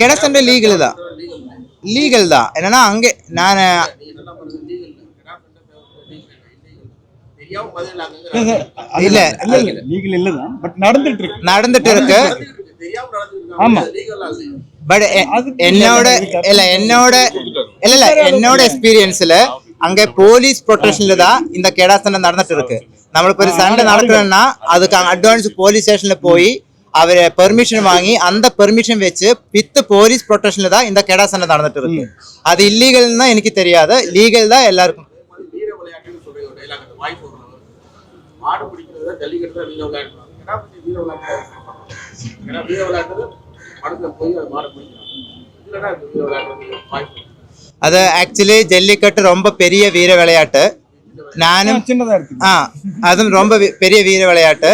கெடா சண்டை லீகல் தான் என்னன்னா அங்கே நான் இல்ல நடந்துட்டு இருக்கு. ஆமா பட் என்னோட எக்ஸ்பீரியன்ஸ்ல அங்க போலீஸ் ப்ரொடெக்ஷன்ல தான் இந்த கெடா சண்டை நடந்துட்டு இருக்கு. நம்மளுக்கு ஒரு சண்டை நடக்கணும்னா அதுக்கு அட்வான்ஸ் போலீஸ் ஸ்டேஷன்ல போய் அவரை பெர்மிஷன் வாங்கி அந்த பெர்மிஷன் வச்சு வித் போலீஸ் ப்ரொடெக்ஷன்ல தான் இந்த கெடா சண்டை நடந்துட்டு இருக்கு. அது இல்லீகல் தான் எனக்கு தெரியாது, லீகல் தான் எல்லாருக்கும். அது ஆக்சுவலி ஜல்லிக்கட்டு ரொம்ப பெரிய வீர விளையாட்டு. நானும் அதுவும் ரொம்ப பெரிய வீர விளையாட்டு.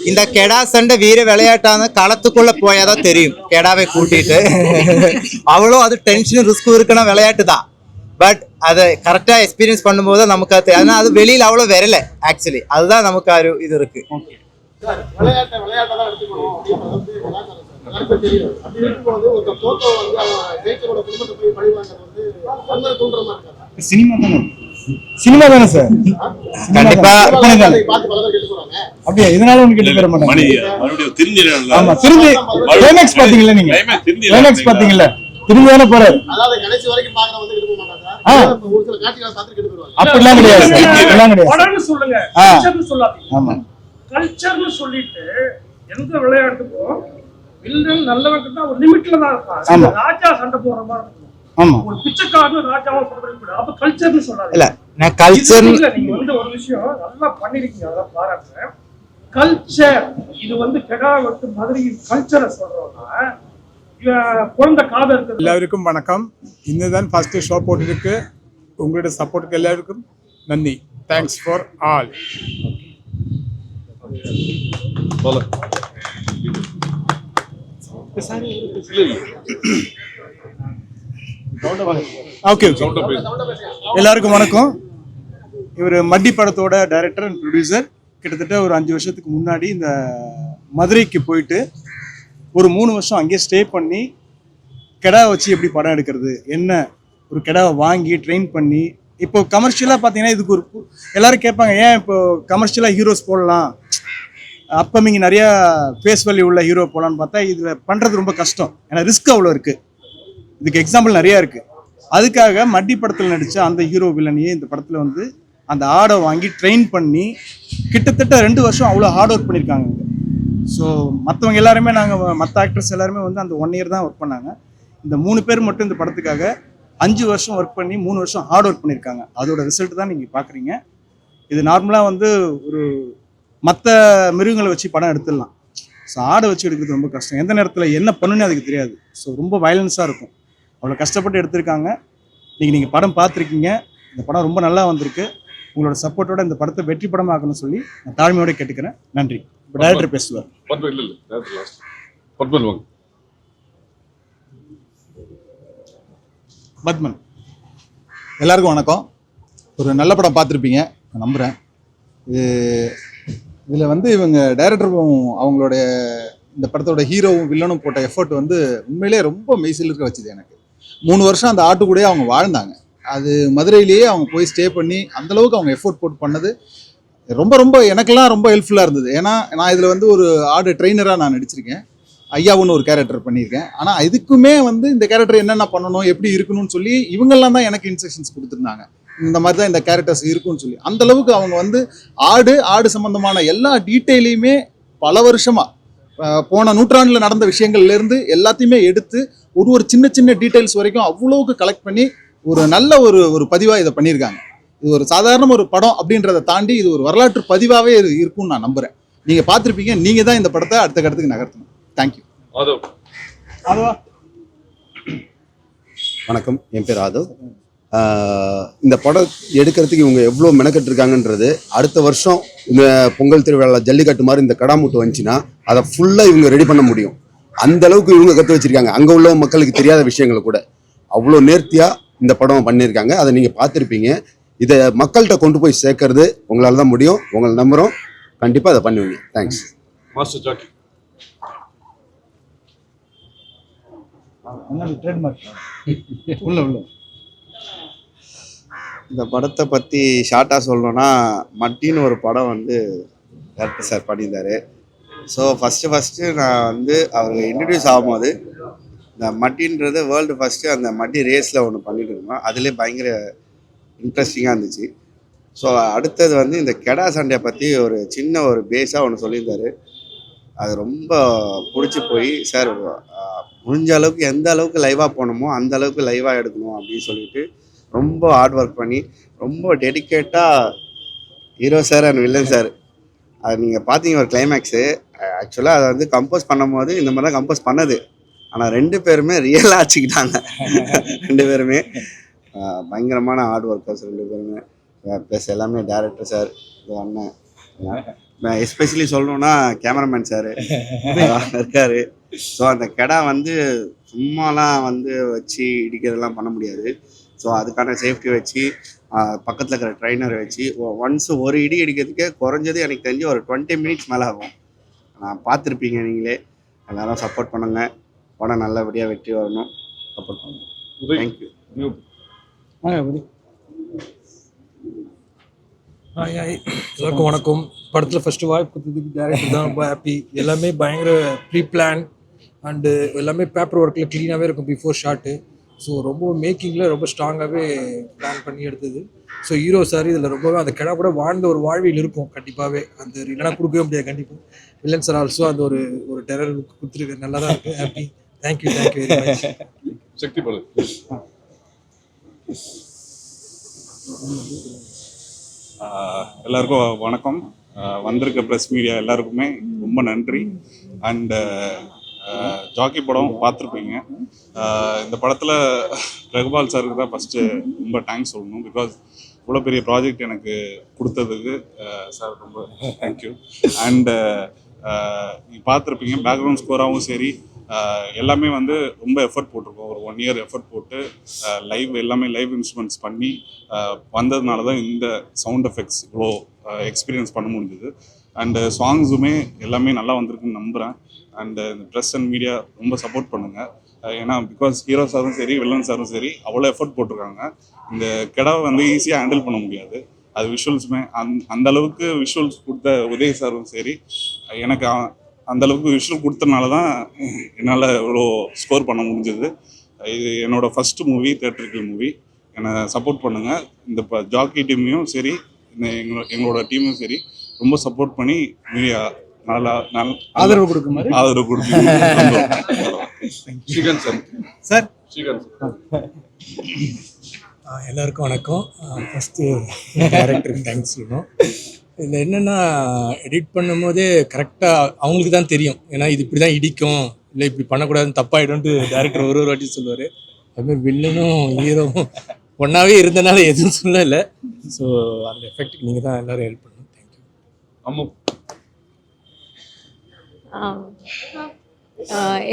இந்த கெடா சண்டை வீர விளையாட்டான களத்துக்குள்ள போயாதான் தெரியும். கெடாவை கூட்டிட்டு அவ்வளோ அது டென்ஷனும் ரிஸ்க்கும் இருக்குன்னா விளையாட்டு தான். பட் அதை கரெக்டா எக்ஸ்பீரியன்ஸ் பண்ணும்போது நமக்கு அது ஏன்னா அது வெளியில அவ்வளோ வரல. ஆக்சுவலி அதுதான் நமக்கு ஒரு இது இருக்கு. சினிமா தானே சார், கண்டிப்பா அப்படியே இதனால ஒண்ணு கேட்டு தர மாட்டாங்க. ஆமா திரும்பி கிளைமேக்ஸ் பாத்தீங்களா? நீங்க கிளைமேக்ஸ் பாத்தீங்களா? திரும்பி தானே போறாரு. அப்படிலாம் கிடையாது சார், அப்படிலாம் கிடையாது. ஆமா கல்ச்சர்னு சொல்லிட்டு எந்த விளையாட்டுக்கும் வில்லன் நல்லவங்க தான் ஒரு லிமிட்ல தான் இருப்பாங்க. ராஜா சண்டை போடுற மாதிரி இருக்கும். ஆமா ஒரு பிச்சைக்காரன் ராஜாவா சொல்றது கூட அப்ப கல்ச்சர்னு சொல்லாது. இல்ல நான் கல்ச்சர் நீங்க வந்து ஒரு விஷயம் நல்லா பண்ணிருக்கீங்க, அத பாராட்டுறேன். கல்ச்சர் இது வந்து கெடா வெட்டு மதுரையின் கல்ச்சரை சொல்றோம்னா குழந்தை காத இருக்கு. எல்லாருக்கும் வணக்கம். இன்னுதான் ஃபர்ஸ்ட் ஷோ போட்டுருக்கு. உங்களோட சப்போர்ட்டுக்கு எல்லாருக்கும் நன்றி. Thanks for all. ஓகே எல்லாருக்கும் வணக்கம். இவர் மட்டி படத்தோட டைரக்டர் அண்ட் ப்ரொடியூசர். கிட்டத்தட்ட ஒரு 5 வருஷத்துக்கு முன்னாடி இந்த மதுரைக்கு போயிட்டு ஒரு 3 வருஷம் அங்கேயே ஸ்டே பண்ணி கெடா வச்சு எப்படி படம் எடுக்கிறது, என்ன ஒரு கெடாவை வாங்கி ட்ரெயின் பண்ணி இப்போ கமர்ஷியலாக பார்த்தீங்கன்னா இதுக்கு ஒரு எல்லாரும் கேட்பாங்க, ஏன் இப்போ கமர்ஷியலாக ஹீரோஸ் போடலாம், அப்கமிங் நிறையா ஃபேஸ் வேல்யூ உள்ள ஹீரோ போடலான்னு பார்த்தா இதில் பண்ணுறது ரொம்ப கஷ்டம். ஏன்னா ரிஸ்க் அவ்வளோ இருக்குது. இதுக்கு எக்ஸாம்பிள் நிறையா இருக்குது. அதுக்காக மட்டி படத்தில் நடித்த அந்த ஹீரோ வில்லனையே இந்த படத்தில் வந்து அந்த ஆடை வாங்கி ட்ரெயின் பண்ணி கிட்டத்தட்ட 2 வருஷம் அவ்வளோ ஹார்ட் ஒர்க் பண்ணியிருக்காங்க. ஸோ மற்றவங்க எல்லாருமே மற்ற ஆக்டர்ஸ் எல்லாருமே வந்து அந்த 1 இயர் தான் ஒர்க் பண்ணாங்க. இந்த 3 பேர் மட்டும் இந்த படத்துக்காக 5 வருஷம் ஒர்க் பண்ணி 3 வருஷம் ஹார்ட் ஒர்க் பண்ணியிருக்காங்க. அதோட ரிசல்ட் தான் நீங்கள் பார்க்குறீங்க. இது நார்மலாக வந்து ஒரு மற்ற மிருகங்களை வச்சு படம் எடுத்துடலாம். ஸோ ஆடை வச்சு எடுக்கிறது ரொம்ப கஷ்டம். எந்த நேரத்தில் என்ன பண்ணுன்னு அதுக்கு தெரியாது. ஸோ ரொம்ப வயலன்ஸாக இருக்கும். அவ்வளோ கஷ்டப்பட்டு எடுத்திருக்காங்க. நீங்கள் படம் பார்த்துருக்கீங்க. இந்த படம் ரொம்ப நல்லா வந்திருக்கு. உங்களோட சப்போர்ட்டோட இந்த படத்தை வெற்றி படமாக்கணும்னு சொல்லி நான் தாழ்மையோட கேட்டுக்கிறேன். நன்றி. இப்போ டைரக்டர் பேசுவார். பத்மன். எல்லாருக்கும் வணக்கம். ஒரு நல்ல படம் பார்த்துருப்பீங்க நான் நம்புகிறேன். இதில் வந்து இவங்க டைரக்டரும் அவங்களுடைய இந்த படத்தோட ஹீரோவும் வில்லனும் போட்ட எஃபர்ட் வந்து உண்மையிலே ரொம்ப மெய்சில் இருக்க வச்சுது. எனக்கு 3 வருஷம் அந்த ஆட்டுக்கூடயே அவங்க வாழ்ந்தாங்க. அது மதுரையிலேயே அவங்க போய் ஸ்டே பண்ணி அந்தளவுக்கு அவங்க எஃபோர்ட் போட்டு பண்ணது ரொம்ப ரொம்ப எனக்கெல்லாம் ரொம்ப ஹெல்ப்ஃபுல்லாக இருந்தது. ஏன்னா நான் இதில் வந்து ஒரு ஆடு ட்ரெயினராக நான் நடிச்சிருக்கேன். ஐயாவுன்னு ஒரு கேரக்டர் பண்ணியிருக்கேன். ஆனால் இதுக்குமே வந்து இந்த கேரக்டர் என்னென்ன பண்ணணும், எப்படி இருக்கணும்னு சொல்லி இவங்கெல்லாம் தான் எனக்கு இன்ஸ்ட்ரக்ஷன்ஸ் கொடுத்துருந்தாங்க. இந்த மாதிரி தான் இந்த கேரக்டர்ஸ் இருக்குன்னு சொல்லி அந்தளவுக்கு அவங்க வந்து ஆடு சம்மந்தமான எல்லா டீட்டெயிலையுமே பல வருஷமாக போன நூற்றாண்டில் நடந்த விஷயங்கள்லேருந்து எல்லாத்தையுமே எடுத்து ஒரு சின்ன சின்ன டீட்டெயில்ஸ் வரைக்கும் அவ்வளோவுக்கு கலெக்ட் பண்ணி ஒரு நல்ல ஒரு பதிவாக இதை பண்ணியிருக்காங்க. இது ஒரு சாதாரண ஒரு படம் அப்படின்றத தாண்டி இது ஒரு வரலாற்று பதிவாகவே இருக்கும்னு நான் நம்புகிறேன். நீங்கள் பார்த்துருப்பீங்க. நீங்கள் தான் இந்த படத்தை அடுத்த கட்டத்துக்கு நகர்த்தணும். தேங்க்யூ. வணக்கம், என் பேர் ஆதவ். இந்த படம் எடுக்கிறதுக்கு இவங்க எவ்வளோ மெனக்கெட்டுருக்காங்கன்றது அடுத்த வருஷம் இந்த பொங்கல் திருவிழா ஜல்லிக்கட்டு மாதிரி இந்த கடாமுட்டு வந்துச்சுன்னா அதை ஃபுல்லாக இவங்க ரெடி பண்ண முடியும். அந்த அளவுக்கு இவங்க கற்று வச்சிருக்காங்க. அங்கே உள்ள மக்களுக்கு தெரியாத விஷயங்களை கூட அவ்வளோ நேர்த்தியாக இந்த படம் பண்ணியிருக்காங்க. அதை நீங்கள் பார்த்துருப்பீங்க. இதை மக்கள்கிட்ட கொண்டு போய் சேர்க்கறது உங்களால் தான் முடியும். உங்களை நம்புகிறோம். கண்டிப்பாக அதை பண்ணுவீங்க. தேங்க்ஸ். இந்த படத்தை பற்றி ஷார்ட்டாக சொல்லணும்னா மட்டின்னு ஒரு படம் வந்து டேரக்டர் சார் பண்ணியிருந்தாரு. ஸோ ஃபஸ்ட்டு நான் வந்து அவர் இன்ட்ரடியூஸ் ஆகும்போது இந்த மட்டின்றது வேர்ல்டு ஃபஸ்ட்டு அந்த மட்டி ரேஸில் ஒன்று பண்ணிட்டு இருந்தோம். அதுலேயே பயங்கர இன்ட்ரெஸ்டிங்காக இருந்துச்சு. ஸோ அடுத்தது வந்து இந்த கெடா சண்டையை பற்றி ஒரு சின்ன ஒரு பேஸாக ஒன்று சொல்லியிருந்தாரு. அது ரொம்ப பிடிச்சி போய் சார் முடிஞ்ச அளவுக்கு எந்த அளவுக்கு லைவாக போகணுமோ அந்த அளவுக்கு லைவாக எடுக்கணும் அப்படின்னு சொல்லிட்டு ரொம்ப ஹார்ட் ஒர்க் பண்ணி ரொம்ப டெடிக்கேட்டாக hero sir and villain sir அது நீங்கள் பார்த்தீங்க ஒரு கிளைமேக்ஸு. ஆக்சுவலாக அதை வந்து கம்போஸ் பண்ணும்போது இந்த மாதிரி தான் கம்போஸ் பண்ணது. ஆனால் 2 பேருமே ரியலாக ஆச்சுக்கிட்டாங்க. 2 பேருமே பயங்கரமான ஹார்ட் ஒர்க்கர்ஸ் 2 பேருமே. ப்ளஸ் எல்லாமே டேரக்டர் சார், அண்ணன், எஸ்பெஷலி சொல்லணுன்னா கேமராமேன் சார் இருக்காரு. ஸோ அந்த கெடா வந்து சும்மாலாம் வந்து வச்சு இடிக்கிறதெல்லாம் பண்ண முடியாது. ஸோ அதுக்கான சேஃப்டி வச்சு பக்கத்தில் இருக்கிற ட்ரைனரை வச்சு ஒன்ஸ் ஒரு இடி இடிக்கிறதுக்கே குறைஞ்சது எனக்கு தெரிஞ்சு ஒரு 20 மினிட்ஸ் மேலே ஆகும். பார்த்துருப்பீங்க நீங்களே. எல்லாரும் சப்போர்ட் பண்ணுங்கள். படம் நல்லபடியாக வெற்றி வரணும். சப்போர்ட் பண்ணுங்கள். தேங்க்யூ. எல்லாருக்கும் வணக்கம். படத்தில் ஃபஸ்ட்டு வாய்ப்பு கொடுத்ததுக்கு டேரக்டர் தான் ரொம்ப ஹாப்பி. எல்லாமே பயங்கர ப்ரீ பிளான் அண்டு எல்லாமே பேப்பர் ஒர்க்கில் க்ளீனாகவே இருக்கும் பிஃபோர் ஷாட்டு. ஸோ ரொம்ப மேக்கிங்கில் ரொம்ப ஸ்ட்ராங்காகவே பிளான் பண்ணி எடுத்தது. ஸோ ஹீரோ சார் இதில் ரொம்பவே அந்த கிடா கூட வாழ்ந்த ஒரு வாழ்வியல் இருக்கும் கண்டிப்பாகவே. அந்த இல்லைனா கொடுக்கவே முடியாது கண்டிப்பாக. வில்லன் சார் ஆல்சோ அந்த ஒரு டெரர் லுக் கொடுத்துருக்கு. நல்லா தான் இருக்குது. Happy. Thank you very much. Sakthi Balu. எல்லாருக்கும் வணக்கம். வந்திருக்க ப்ரெஸ் மீடியா எல்லாருக்குமே ரொம்ப நன்றி. அண்டு ஜாக்கி படம் பார்த்துருப்பீங்க. இந்த படத்தில் ரகுபால் சாருக்கு தான் ஃபஸ்ட்டு ரொம்ப தேங்க்ஸ் சொல்லணும். பிகாஸ் இவ்வளோ பெரிய ப்ராஜெக்ட் எனக்கு கொடுத்ததுக்கு சார் ரொம்ப தேங்க்யூ. அண்டு நீங்கள் பார்த்துருப்பீங்க பேக்ரவுண்ட் ஸ்கோராகவும் சரி எல்லாமே வந்து ரொம்ப எஃபர்ட் போட்டிருக்கோம். ஒரு 1 இயர் எஃபர்ட் போட்டு எல்லாமே லைவ் இன்ஸ்ட்ருமெண்ட்ஸ் பண்ணி வந்ததுனால தான் இந்த சவுண்ட் எஃபெக்ட்ஸ் இவ்வளோ எக்ஸ்பீரியன்ஸ் பண்ண முடிஞ்சுது. அண்டு சாங்ஸுமே எல்லாமே நல்லா வந்திருக்குன்னு நம்புகிறேன். அண்டு இந்த ப்ரெஸ் அண்ட் மீடியா ரொம்ப சப்போர்ட் பண்ணுங்கள். ஏன்னா பிகாஸ் ஹீரோ சாரும் சரி வில்லன் சாரும் சரி அவ்வளோ எஃபர்ட் போட்டிருக்காங்க. இந்த கெடாவை வந்து ஈஸியாக ஹேண்டில் பண்ண முடியாது. அது விஷுவல்ஸுமே அந்த அளவுக்கு விஷுவல்ஸ் கொடுத்த உதய் சாரும் சரி எனக்கு அந்தளவுக்கு விஷுவல் கொடுத்தனால தான் என்னால் இவ்வளோ ஸ்கோர் பண்ண முடிஞ்சது. இது என்னோடய ஃபஸ்ட்டு மூவி, தியேட்டரிக்கல் மூவி. என்னை சப்போர்ட் பண்ணுங்கள். இந்த ஜாக்கி டீமையும் சரி எங்களோட டீமும் சரி ரொம்ப சப்போர்ட் பண்ணி மீடியா நல்லா ஆதரவு கொடுக்கும். சார் எல்லாருக்கும் வணக்கம். ஃபஸ்ட்டு டேரக்டருக்கு தேங்க்ஸ் சொல்லணும். இதில் என்னென்னா எடிட் பண்ணும்போதே கரெக்டாக அவங்களுக்கு தான் தெரியும். ஏன்னா இது இப்படி தான் இடிக்கும், இல்லை இப்படி பண்ணக்கூடாதுன்னு தப்பாயிடும்ட்டு டேரக்டர் ஒரு வாட்டி சொல்லுவார். அதுமாதிரி வில்லனும் ஹீரோவும் ஒன்றாவே இருந்தனால எதுவும் சொல்லலை. ஸோ அந்த எஃபெக்ட்டுக்கு நீங்கள் தான் எல்லோரும் ஹெல்ப் பண்ணணும். தேங்க்யூ. அம்மா.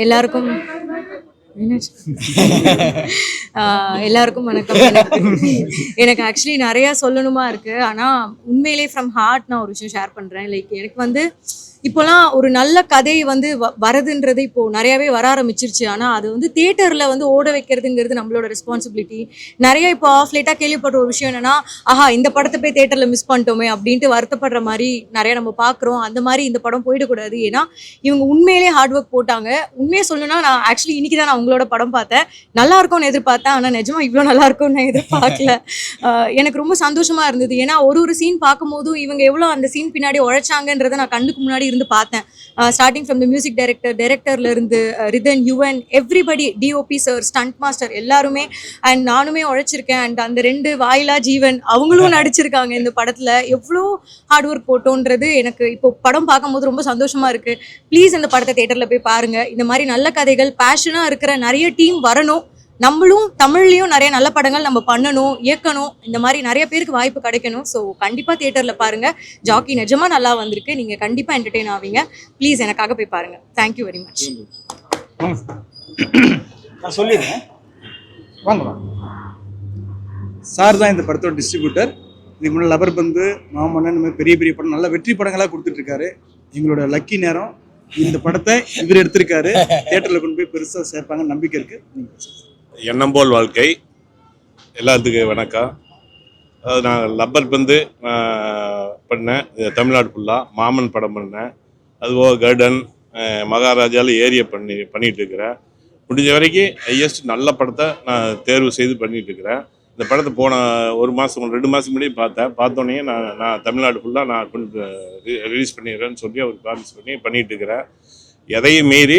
எல்லாருக்கும் எல்லாருக்கும் வணக்கம். எனக்கு ஆக்சுவலி நிறையா சொல்லணுமா இருக்குது. ஆனால் உண்மையிலே ஃப்ரம் ஹார்ட் நான் ஒரு விஷயம் ஷேர் பண்ணுறேன். லைக் எனக்கு வந்து இப்போலாம் ஒரு நல்ல கதை வந்து வரதுன்றது இப்போது நிறையாவே வர ஆரம்பிச்சிருச்சு. ஆனால் அது வந்து தியேட்டரில் வந்து ஓட வைக்கிறதுங்கிறது நம்மளோட ரெஸ்பான்சிபிலிட்டி. நிறைய இப்போ ஆஃப் லேட்டாக கேள்விப்படுற ஒரு விஷயம் என்னென்னா, இந்த படத்தை போய் தியேட்டரில் மிஸ் பண்ணிட்டோமே அப்படின்ட்டு வருத்தப்படுற மாதிரி நிறையா நம்ம பார்க்குறோம். அந்த மாதிரி இந்த படம் போயிடக்கூடாது. ஏன்னா இவங்க உண்மையிலே ஹார்ட் ஒர்க் போட்டாங்க. உண்மையை சொல்லணும்னா நான் ஆக்சுவலி இன்றைக்கி தான் நான் உங்களோட படம் பார்த்தேன். நல்லா இருக்கும்னு எதிர்பார்த்தேன். ஆனால் நிஜமாக இவ்வளோ நல்லா இருக்கும்னு நான் எதிர்பார்க்கல. எனக்கு ரொம்ப சந்தோஷமாக இருந்தது. ஏன்னா ஒரு சீன் பார்க்கும்போதும் இவங்க எவ்வளோ அந்த சீன் பின்னாடி உழைச்சாங்கன்றதை நான் கண்ணுக்கு முன்னாடி இருந்து பார்த்தேன். ஸ்டார்டிங் ஃப்ரம் த மியூசிக் டைரக்டர்ல இருந்து Ridhan, Yuvan, everybody, DOP sir, stunt master எல்லாருமே, அண்ட் நானுமே உழைச்சிருக்கேன். அண்ட் அந்த 2 வாயிலா ஜீவன் அவங்களும் நடிச்சிருக்காங்க இந்த படத்துல. எவ்வளோ ஹார்ட் ஒர்க் போட்டோன்றது எனக்கு இப்போ படம் பார்க்கும்போது ரொம்ப சந்தோஷமா இருக்கு. ப்ளீஸ் இந்த படத்தை தியேட்டர்ல போய் பாருங்க. இந்த மாதிரி நல்ல கதைகள், பேஷனா இருக்கிற நிறைய டீம் வரணும். நம்மளும் தமிழ்லையும் நிறைய நல்ல படங்கள் நம்ம பண்ணணும், இயக்கணும். இந்த மாதிரி நிறைய பேருக்கு வாய்ப்பு கிடைக்கணும். ஸோ கண்டிப்பாக தியேட்டரில் பாருங்கள். ஜாக்கி நிஜமாக நல்லா வந்திருக்கு. நீங்கள் கண்டிப்பாக என்டர்டெயின் ஆவீங்க. ப்ளீஸ் எனக்காக போய் பாருங்கள். Thank you very much. நான் சொல்லிடுறேன். வாங்க. சார் தான் இந்த படத்தோட டிஸ்ட்ரிபியூட்டர். இதுக்கு முன்னாடி லபர் பந்து, மாமன்னன், இந்த மாதிரி பெரிய பெரிய படம் நல்ல வெற்றி படங்களாக கொடுத்துட்ருக்காரு. எங்களோட லக்கி நேரம் இந்த படத்தை இவர் எடுத்திருக்காரு, தியேட்டர்ல கொண்டு போய் பெருசா சேர்ப்பாங்க நம்பிக்கை இருக்கு. எண்ணம் போல் வாழ்க்கை. எல்லாத்துக்கும் வணக்கம். அதாவது நான் லப்பர் பந்து பண்ணேன் தமிழ்நாடு ஃபுல்லாக. மாமன் படம் பண்ணேன். அதுபோக கர்டன், மகாராஜாவில் ஏரியா பண்ணிட்டு இருக்கிறேன். முடிஞ்ச வரைக்கும் ஹையஸ்ட் நல்ல படத்தை நான் தேர்வு செய்து பண்ணிட்டு இருக்கிறேன். இந்த படத்தை போன 2 மாதம் முன்னாடி பார்த்தோன்னே நான் தமிழ்நாடு ஃபுல்லாக நான் கொண்டு ரிலீஸ் பண்ணிடுறேன்னு சொல்லி அவர் ப்ராமிஸ் பண்ணிட்டு இருக்கிறேன். எதையும் மீறி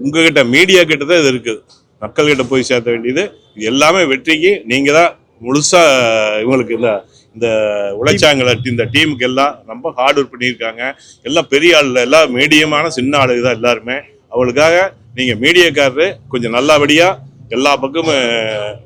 உங்ககிட்ட மீடியா கிட்ட தான் இது இருக்குது. மக்கள்கிட்ட போய் சேர்த்த வேண்டியது இது எல்லாமே வெற்றிக்கு நீங்கள் தான் முழுசாக இவங்களுக்கு இந்த உழைச்சாங்கள இந்த டீமுக்கு எல்லாம் ரொம்ப ஹார்ட் ஒர்க் பண்ணியிருக்காங்க. எல்லாம் பெரிய ஆள், எல்லாம் மீடியமான சின்ன ஆளுங்க தான் எல்லாருமே. அவங்களுக்காக நீங்கள் மீடியாக்காரரு கொஞ்சம் நல்லபடியாக எல்லா பக்கமும்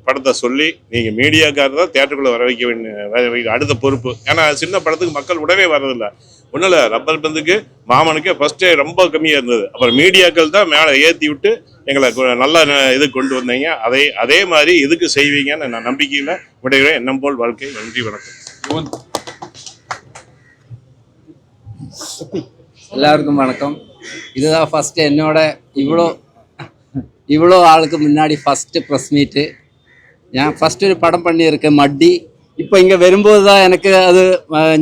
படத்தை சொல்லி நீங்கள் மீடியாக்காரர் தான் தேட்டருக்குள்ளே வர வைக்க அடுத்த பொறுப்பு. ஏன்னா சின்ன படத்துக்கு மக்கள் உடனே வர்றதில்ல. ஒன்றும் இல்லை, ரப்பர் பந்துக்கு மாமனுக்கு ஃபஸ்ட்டே ரொம்ப கம்மியாக இருந்தது. அப்புறம் மீடியாக்கள் தான் மேலே ஏற்றி விட்டு எங்களை நல்ல இது கொண்டு வந்தீங்க. அதே மாதிரி இதுக்கு செய்வீங்கன்னு நான் நம்பிக்கையில் விடைகிறேன். எண்ணம் போல் வாழ்க்கை. நன்றி, வணக்கம். எல்லாருக்கும் வணக்கம். இதுதான் ஃபஸ்ட்டு என்னோட இவ்வளோ ஆளுக்கு முன்னாடி ஃபஸ்ட்டு ப்ரெஸ் மீட்டு. நான் ஃபஸ்ட்டு ஒரு படம் பண்ணியிருக்கேன், மட்டி. இப்போ இங்கே வரும்போது தான் எனக்கு அது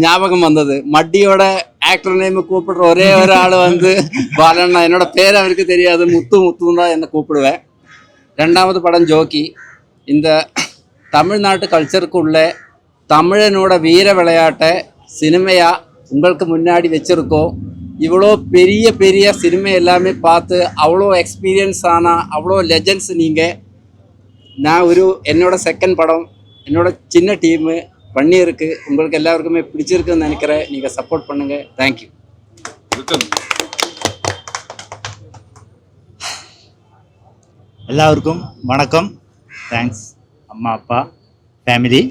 ஞாபகம் வந்தது. மட்டியோட ஆக்டர் நேம் கூப்பிடுற ஒரே ஒரு ஆள் வந்து பாலண்ணா. என்னோட பேர் அவருக்கு தெரியாது, முத்துன்னு தான் என்னை கூப்பிடுவேன். 2வது படம் ஜோக்கி. இந்த தமிழ்நாட்டு கல்ச்சருக்குள்ள தமிழனோட வீர விளையாட்டை சினிமையாக உங்களுக்கு முன்னாடி வச்சுருக்கோம். இவ்வளோ பெரிய சினிமா எல்லாமே பார்த்து அவ்வளோ எக்ஸ்பீரியன்ஸ் ஆனால் அவ்வளோ லெஜண்ட்ஸ் நீங்கள். நான் என்னோட செகண்ட் படம், என்னோட சின்ன டீமு பண்ணியிருக்கு. உங்களுக்கு எல்லாருக்குமே பிடிச்சிருக்குன்னு நினைக்கிறேன். நீங்கள் சப்போர்ட் பண்ணுங்கள். தேங்க்யூ. எல்லாருக்கும் வணக்கம். தேங்க்ஸ் அம்மா அப்பா family.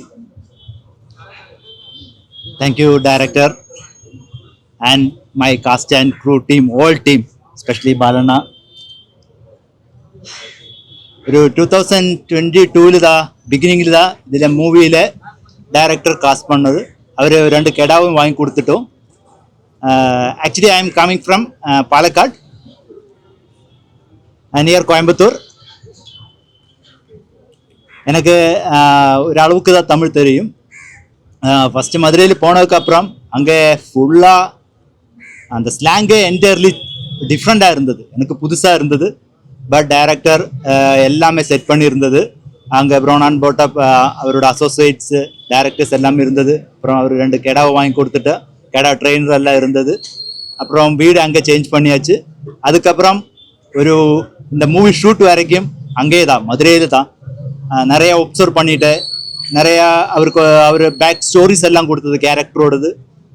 Thank you director and my cast and crew team, all team, especially Balana. 2022 beginning ഇതിലെ മൂവിയിലെ ഡയറക്ടർ കാസ്റ്റ് பண்ணது. അവർ 2 കെടാവും വാങ്ങി കൊടുത്തിട്ടു. Actually I am coming from Palakkad, near Coimbatore. எனக்கு ஒரு அளவுக்கு தான் தமிழ் தெரியும். ஃபஸ்ட்டு மதுரையில் போனதுக்கு அப்புறம் அங்கே ஃபுல்லாக அந்த ஸ்லாங்கே என்டையர்லி டிஃப்ரெண்ட்டாக இருந்தது. எனக்கு புதுசாக இருந்தது. பட் டைரக்டர் எல்லாமே செட் பண்ணியிருந்தது. அங்கே ப்ரோனான் போட்டப் அவரோட அசோசியேட்ஸு டைரக்டர்ஸ் எல்லாமே இருந்தது. அப்புறம் அவர் 2 கெடாவை வாங்கி கொடுத்துட்டு கெடா ட்ரெயினர் எல்லாம் இருந்தது. அப்புறம் வீடு அங்கே சேஞ்ச் பண்ணியாச்சு. அதுக்கப்புறம் இந்த மூவி ஷூட் வரைக்கும் அங்கே தான், மதுரையில் தான் நிறையா ஒப்சர்வ் பண்ணிட்டு நிறையா அவர் பேக் ஸ்டோரிஸ் எல்லாம் கொடுத்தது கேரக்டரோடது.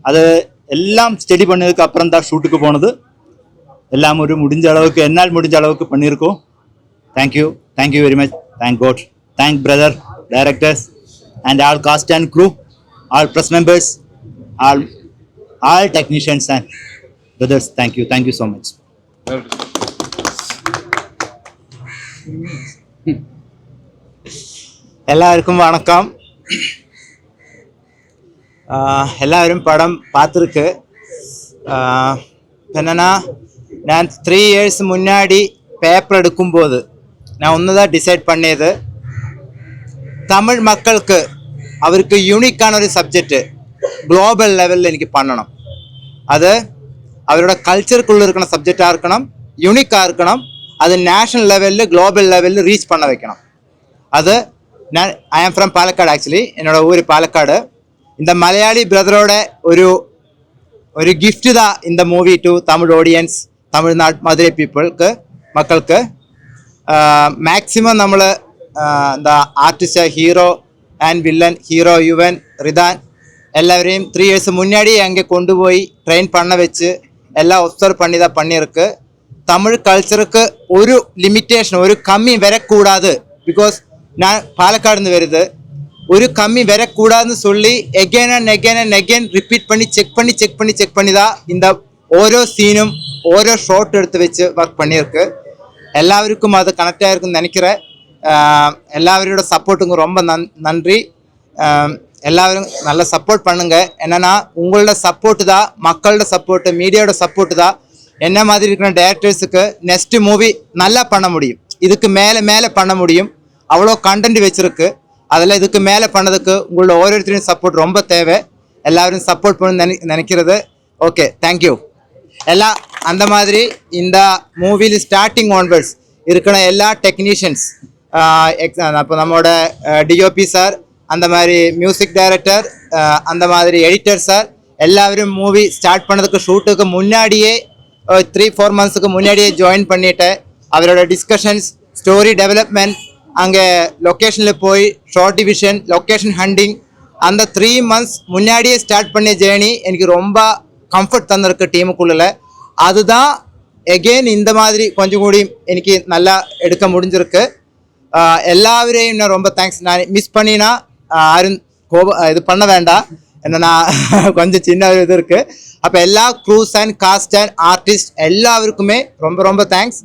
அது எல்லாம் ஸ்டடி பண்ணதுக்கு அப்புறம் தான் ஷூட்டுக்கு போனது. எல்லாம் முடிஞ்ச அளவுக்கு என்னால் முடிஞ்ச அளவுக்கு பண்ணியிருக்கோம். Thank you very much. Thank God. Thank brother directors and all cast and crew, all press members, all technicians and brothers. Thank you so much. எல்லாருக்கும் வணக்கம். எல்லாரும் படம் பார்த்துருக்கு. என்னன்னா, நான் 3 years முன்னாடி பேப்பர் எடுக்கும்போது நான் ஒன்று தான் டிசைட் பண்ணியது. தமிழ் மக்களுக்கு அவருக்கு யூனிக்கான ஒரு சப்ஜெக்டு குளோபல் லெவலில் எனக்கு பண்ணணும். அது அவரோட கல்ச்சருக்குள்ளே இருக்கிற சப்ஜெக்டாக இருக்கணும், யூனிக்காக இருக்கணும். அது நேஷ்னல் லெவலில் குளோபல் லெவலில் ரீச் பண்ண வைக்கணும். அது ஐ ஆம் ஃப்ரம் பாலக்காடு. ஆக்சுவலி என்னோட ஊர் பாலக்காடு. இந்த மலையாளி பிரதரோட ஒரு கிஃப்ட் தான் இந்த movie to Tamil audience, Tamil Nadu Madurai மக்களுக்கு. மேக்ஸிமம் നമ്മൾ இந்த artist, hero and villain, hero Yuvan, Ridhan எல்லாரையும் 3 years முன்னாடி அங்கே கொண்டு போய் ட்ரெயின் பண்ண வச்சு எல்லாம் ஒப்சர்வ் பண்ணி தான் பண்ணியிருக்கு. தமிழ் கல்ச்சருக்கு ஒரு லிமிட்டேஷன், ஒரு கம்மி வரக்கூடாது. பிகாஸ் நான் பாலக்காடுன்னு வருது, ஒரு கம்மி வரக்கூடாதுன்னு சொல்லி எகெயின் அண்ட் எகெயின் ரிப்பீட் பண்ணி செக் பண்ணி தான் இந்த ஓரோ சீனும் ஓரோ ஷார்ட் எடுத்து வச்சு ஒர்க் பண்ணியிருக்கு. எல்லாருக்கும் அது கனெக்டாக இருக்குன்னு நினைக்கிறேன். எல்லாரோட சப்போர்ட்டுங்க ரொம்ப நன்றி. எல்லாரும் நல்லா சப்போர்ட் பண்ணுங்க. என்னன்னா, உங்களோட சப்போர்ட்டு தான், மக்களோட சப்போர்ட்டு, மீடியாவோட சப்போர்ட்டு தான் என்ன மாதிரி இருக்கிற டேரக்டர்ஸுக்கு நெக்ஸ்ட் மூவி நல்லா பண்ண முடியும், இதுக்கு மேலே பண்ண முடியும். அவ்வளோ கண்டென்ட் வச்சிருக்கு. அதில் இதுக்கு மேலே பண்ணதுக்கு உங்களோட ஒவ்வொருத்தரையும் சப்போர்ட் ரொம்ப தேவை. எல்லாரும் சப்போர்ட் பண்ண நினைக்கிறது. Okay, thank you. எல்லாம் அந்த மாதிரி இந்த மூவியில் ஸ்டார்டிங் ஆன்வர்ட்ஸ் இருக்கிற எல்லா டெக்னீஷியன்ஸ், அப்போ நம்மளோட டிஓபி சார், அந்த மாதிரி மியூசிக் டைரக்டர், அந்த மாதிரி எடிட்டர் சார், எல்லாரும் மூவி ஸ்டார்ட் பண்ணதுக்கு ஷூட்டுக்கு முன்னாடியே 3-4 months முன்னாடியே ஜாயின் பண்ணிட்டு அவரோட டிஸ்கஷன்ஸ், ஸ்டோரி டெவலப்மெண்ட், அங்கே லொக்கேஷனில் போய் ஷார்ட் டிவிஷன், லொக்கேஷன் ஹண்டிங், அந்த 3 months முன்னாடியே ஸ்டார்ட் பண்ண ஜேர்னி எனக்கு ரொம்ப கம்ஃபர்ட் தந்திருக்கு டீமுக்குள்ள. அதுதான் எகெயின் இந்த மாதிரி கொஞ்சம் கூடி எனக்கு நல்லா எடுக்க முடிஞ்சிருக்கு. எல்லாவரையும் நான் ரொம்ப தேங்க்ஸ். நான் மிஸ் பண்ணினா யாரும் இது பண்ண வேண்டாம், என்னன்னா கொஞ்சம் சின்ன ஒரு இது இருக்குது. அப்போ எல்லா cruise and cost and artist எல்லாருக்குமே ரொம்ப ரொம்ப தேங்க்ஸ்.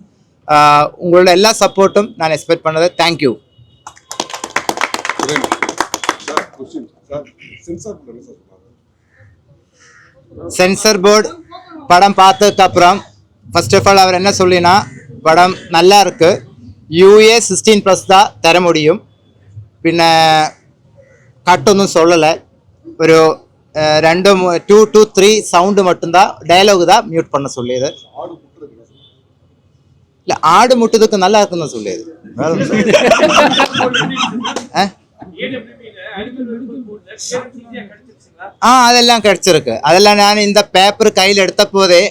உங்களோட எல்லா சப்போர்ட்டும் நான் எக்ஸ்பெக்ட் பண்ணது. தேங்க்யூ. சென்சர் போர்டு படம் பார்த்ததுக்கு அப்புறம் ஃபர்ஸ்ட் ஆஃப் ஆல் அவர் என்ன சொல்லினா, படம் நல்லா இருக்கு, UA 16+ தான் தர முடியும், பின்ன கட்டொന്നും சொல்லலை, ஒரு 2 to 3 சவுண்டு மட்டும்தான், டயலாக் தான் மியூட் பண்ண சொல்லியது. இல்லை, ஆடு முட்டுறதுக்கு நல்லா இருக்குன்னு சொல்லியது. அதெல்லாம் கிடைச்சிருக்கு. அதெல்லாம் நான் இந்த பேப்பர் கையில் எடுத்த போதே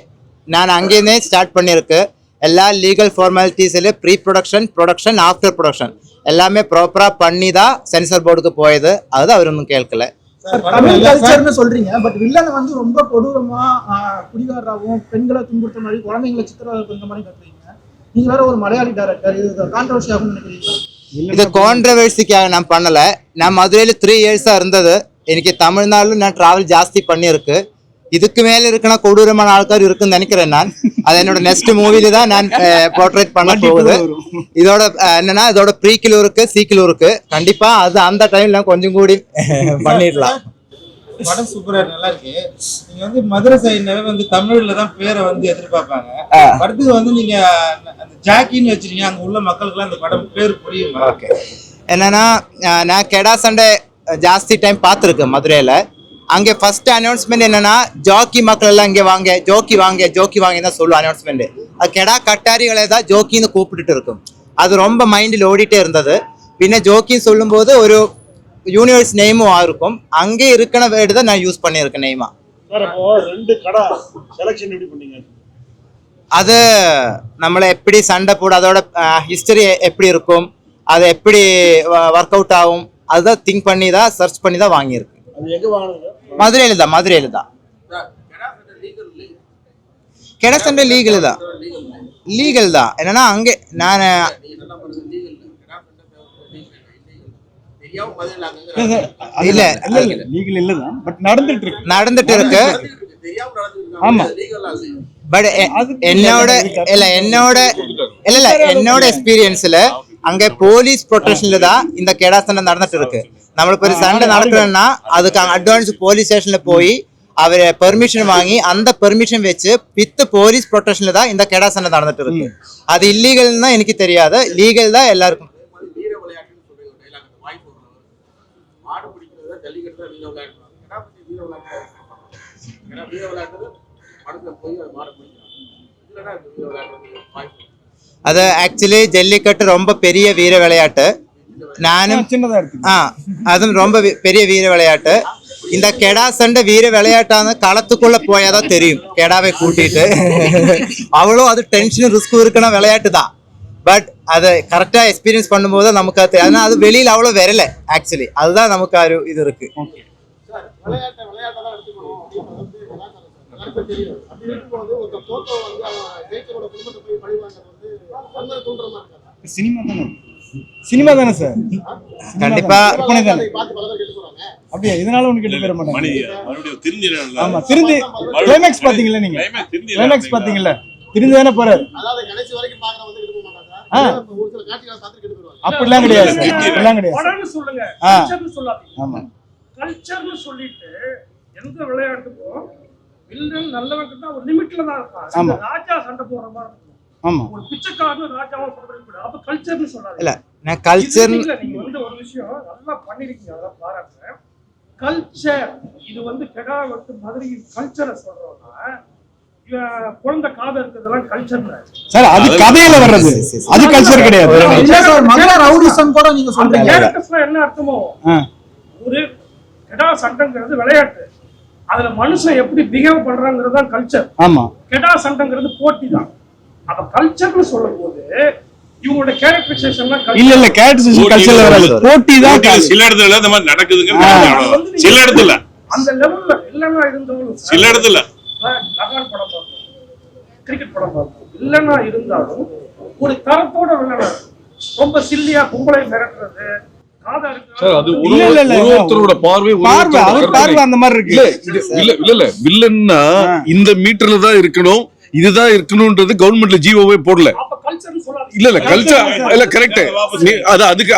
நான் அங்கேயே ஸ்டார்ட் பண்ணியிருக்கு. எல்லா லீகல் ஃபார்மாலிட்டிஸில் ப்ரீ ப்ரொடக்ஷன், ஆஃப்டர் ப்ரொடக்ஷன் எல்லாமே ப்ராப்பராக பண்ணி தான் சென்சார் போர்டுக்கு போயது. அது அவர் ஒன்றும் கேட்கல. தமிழ் கல்ச்சர்னு சொல்றீங்க, பட் வில்லன் வந்து ரொம்ப கொடூரமா குடிகாரராகவும் பெண்களை துன்புறுத்த மாதிரி குழந்தைங்களை சித்திரவதை பண்ற மாதிரி கட்டுறீங்க. நீங்க வேற ஒரு மலையாளி டைரக்டர், இது கான்ட்ரோவர்சி ஆகும்னு நினைக்கிறீங்களா? இது கான்ட்ரவர்சிக்காக நான் பண்ணலை. நான் மதுரையில் 3 years இருந்தது. எனக்கு தமிழ்நாட்டில் நான் ட்ராவல் ஜாஸ்தி பண்ணியிருக்கு. இதுக்கு மேலே இருக்கிற கொடூரமான ஆட்கார் இருக்குன்னு நினைக்கிறேன் நான். அது என்னோட நெக்ஸ்ட் மூவில தான் நான் போர்ட்ரேட் பண்ண போகுது. இதோட என்னன்னா, இதோட ப்ரீக்கிலும் இருக்கு, சீக்கிலும் இருக்கு. கண்டிப்பா அது அந்த டைம்ல கொஞ்சம் கூடி பண்ணிடலாம். படம் சூப்பரா நல்லா இருக்கு. நீங்க வந்து மதுரை சைடுனாவே வந்து தமிழ்ல தான் பேரை வந்து எதிர்பார்ப்பாங்க. படத்துக்கு வந்து நீங்க அந்த ஜாக்கின்னு வச்சிருக்கீங்க, அங்க உள்ள மக்களுக்குலாம் அந்த படம் பேர் புரியுமா? ஓகே, என்னன்னா நான் கெடா சண்டை ஜாஸ்தி டைம் பார்த்துருக்கேன் மதுரையில். அங்கே ஃபர்ஸ்ட் அனௌன்ஸ்மெண்ட் என்னன்னா, ஜோக்கி மக்கள் எல்லாம் இங்கே வாங்க, ஜோக்கி வாங்க தான் சொல்லுவோம் அனௌன்ஸ்மெண்ட். அது கெடா கட்டாரிகளை தான் ஜோக்கின்னு கூப்பிட்டுட்டு இருக்கும். அது ரொம்ப மைண்டில் ஓடிட்டே இருந்தது. பின்ன ஜோக்கின்னு சொல்லும்போது ஒரு யூனிவர்ஸ் நேமும் இருக்கும். அங்கே இருக்கிற வேர்டு தான் நான் யூஸ் பண்ணியிருக்கேன் நேமா. அது நம்மளை எப்படி சண்டை போட, அதோட ஹிஸ்டரி எப்படி இருக்கும், அது எப்படி ஒர்க் அவுட் ஆகும், அதுதான் திங்க் பண்ணி தான் சர்ச் பண்ணி தான் வாங்கியிருக்கு. மதுரையில் தான் கெடா சண்டை லீகல் தான். என்னன்னா அங்கே நான் இல்ல நடந்துட்டு இருக்கு. ஆமா, பட் என்னோட எக்ஸ்பீரியன்ஸ்ல அங்க போலீஸ் ப்ரொடெக்ஷன்ல தான் இந்த கெடா சண்டை நடந்துட்டு இருக்கு. நம்மளுக்கு ஒரு சண்டை நடக்கிறதுன்னா அதுக்கு அட்வான்ஸ் போலீஸ் ஸ்டேஷன்ல போய் அவர் பெர்மிஷன் வாங்கி அந்த பெர்மிஷன் வச்சு வித் போலீஸ் ப்ரொடெக்ஷன்ல தான் இந்த கெடா சண்டை நடந்துட்டு இருக்கு. அது இல்லீகல் தான் எனக்கு தெரியாது, லீகல் தான் எல்லாருக்கும். அது ஆக்சுவலி ஜல்லிக்கட்டு ரொம்ப பெரிய வீர விளையாட்டு. நானும் அதுவும் ரொம்ப பெரிய வீர விளையாட்டு. இந்த கெடா சண்டை வீர விளையாட்டான களத்துக்குள்ள போயாதான் தெரியும். கெடாவை கூட்டிட்டு அவ்வளோ அது டென்ஷன் ரிஸ்க் இருக்குன்னா விளையாட்டு தான். பட் அதை கரெக்டா எக்ஸ்பீரியன்ஸ் பண்ணும்போது நமக்கு அது தெரியும். அது வெளியில அவ்வளோ வரல ஆக்சுவலி. அதுதான் நமக்கு ஒரு இது இருக்கு. சினிமா தானே சார், கண்டிப்பா. அப்படியே இதனால ஒண்ணு கேட்டு போற மாட்டேன். ஆமா, திருந்து கிளைமேக்ஸ் பாத்தீங்களா? நீங்க கிளைமேக்ஸ் பாத்தீங்களா? திருந்து தானே போறாரு. அப்படிலாம் கிடையாது சார், அப்படிலாம் கிடையாது. கல்ச்சர்னு சொல்லிட்டு எந்த விளையாட்டுக்கும் வில்லன் நல்லவன் கிட்ட ஒரு லிமிட்ல தான் இருக்கான். ஆமா. இந்த ராஜா சண்டை போடுற மாதிரி இருக்கும். ஆமா ஒரு பிச்சைக்காரன் ராஜாவும் சொல்றது கூட அப்ப கல்ச்சர்னு சொல்லாது. இல்ல நான் கல்ச்சர் இல்ல நீங்க வந்து ஒரு விஷயம் நல்லா பண்ணிருக்கீங்க, அதான் பாராட்டுறேன். கல்ச்சர் இது வந்து கெடா வெட்டு மதுரையின் கல்ச்சரை சொல்றோம்னா குழந்தை காதல் இருக்கிறதெல்லாம் கல்ச்சர் சார், அது கதையில வர்றது, அது கல்ச்சர் கிடையாது. இல்ல சார், மதுரை ரவுடிசம் கூட நீங்க அந்த சொல்றீங்க. கேரக்டர்ஸ்லாம் என்ன அர்த்தமோ, ஒரு கெடா சண்டைங்கிறது விளையாட்டு, அதுல மனுஷன் எப்படி பிஹேவ் பண்றாங்கிறது தான் கல்ச்சர். ஆமா, கெடா சண்டைங்கிறது போட்டி தான். அப்ப கல்ச்சர்னு சொல்லும் போது இவங்களோட கேரக்டரைசேஷன்லாம் இல்ல கேரக்டரைசேஷன் கல்ச்சர்ல வராது, போட்டி தான். சில இடத்துல இந்த மாதிரி நடக்குதுங்க, சில இடத்துல அந்த லெவல்ல இல்லைன்னா இருந்தாலும் சில இடத்துல லகான் படம் பார்ப்போம், கிரிக்கெட் படம் பார்ப்போம், இல்லைன்னா இருந்தாலும் ஒரு தரத்தோட விளையாட ரொம்ப சில்லியா பொம்பளை மிரட்டுறது காதா சார், அது இருக்கு. ஒருத்தரோட பார்வை அந்த மாதிரி இருக்கு. இல்ல வில்லன்னா இந்த மீட்டர்ல தான் இருக்கணும், இதுதான் இருக்கணும்ன்றது கவர்மெண்ட்ல ஜிஓவே போடல. இல்ல கல்ச்சர் இல்ல கரெக்ட்,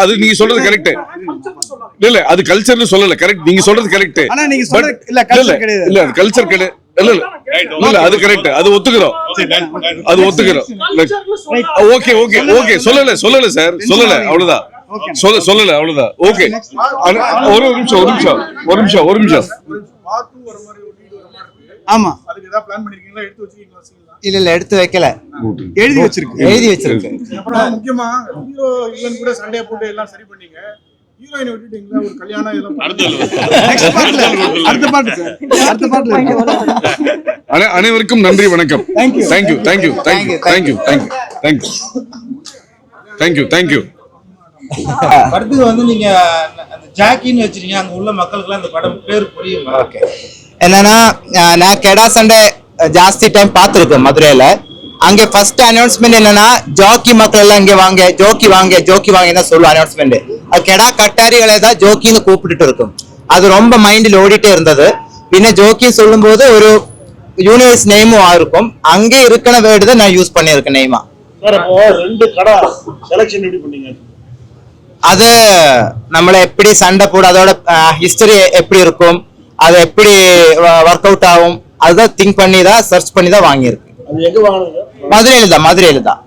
அது நீங்க சொல்றது கரெக்ட். இல்ல அது கல்ச்சர்னு சொல்லல, கரெக்ட், நீங்க சொல்றது கரெக்ட். ஆனா நீங்க சொல்றது இல்ல கல்ச்சர் கிடையாது. இல்ல அது கல்ச்சர் கிடையாது. இல்ல இல்ல அது கரெக்ட், அது ஒத்துக்கிறோம், அது ஒத்துக்கிறோம். ஓகே ஓகே ஓகே, சொல்லல சார், சொல்லல அவ்வளவுதான், சொல்லல அவ்வளவுதான். ஓகே, ஒரு நிமிஷம். ஆமா, அதுக்கு ஏதாவது பிளான் பண்ணிருக்கீங்களா, எடுத்து வச்சிருக்கீங்களா? இல்ல எடுத்து வைக்கல, எழுதி வச்சிருக்கு. அப்புறம் முக்கியமா ஹீரோ வில்லன் கூட சண்டைய போட்டு எல்லாம் சரி பண்ணீங்க, ஹீரோயினை விட்டுட்டீங்களா? ஒரு கல்யாணம் இதெல்லாம் அடுத்த பாட்டுல. அனைவருக்கும் நன்றி, வணக்கம். தேங்க்யூ. படத்துக்கு வந்து நீங்க அந்த ஜாக்கின்னு வச்சிருக்கீங்க, அங்க உள்ள மக்களுக்கு அந்த படம் பேர் புரியுமா? ஓகே, என்னன்னா நான் கெடா சண்டை ஜாஸ்தி டைம் பார்த்துருக்கேன் மதுரையில. அங்கே ஃபர்ஸ்ட் அனௌன்ஸ்மெண்ட் என்னன்னா, ஜோக்கி மக்கள் எல்லாம் இங்கே வாங்க, ஜோக்கி வாங்க சொல்லுவோம் அனௌன்ஸ்மெண்ட். அது கெடா கட்டாரிகளை தான் ஜோக்கின்னு கூப்பிட்டுட்டு இருக்கும். அது ரொம்ப மைண்டில் ஓடிட்டே இருந்தது. பின்ன ஜோக்கி சொல்லும் போது ஒரு யூனிவர்ஸ் நேமும் இருக்கும், அங்கே இருக்கிற வேர்டு தான் நான் யூஸ் பண்ணியிருக்கேன் நேமா. அது நம்மளை எப்படி சண்டை போட, அதோட ஹிஸ்டரி எப்படி இருக்கும், அது எப்படி ஒர்க் அவுட் ஆகும், அதுதான் திங்க் பண்ணி தான் சர்ச் பண்ணி தான் வாங்கியிருக்கு. மதுரையில தான்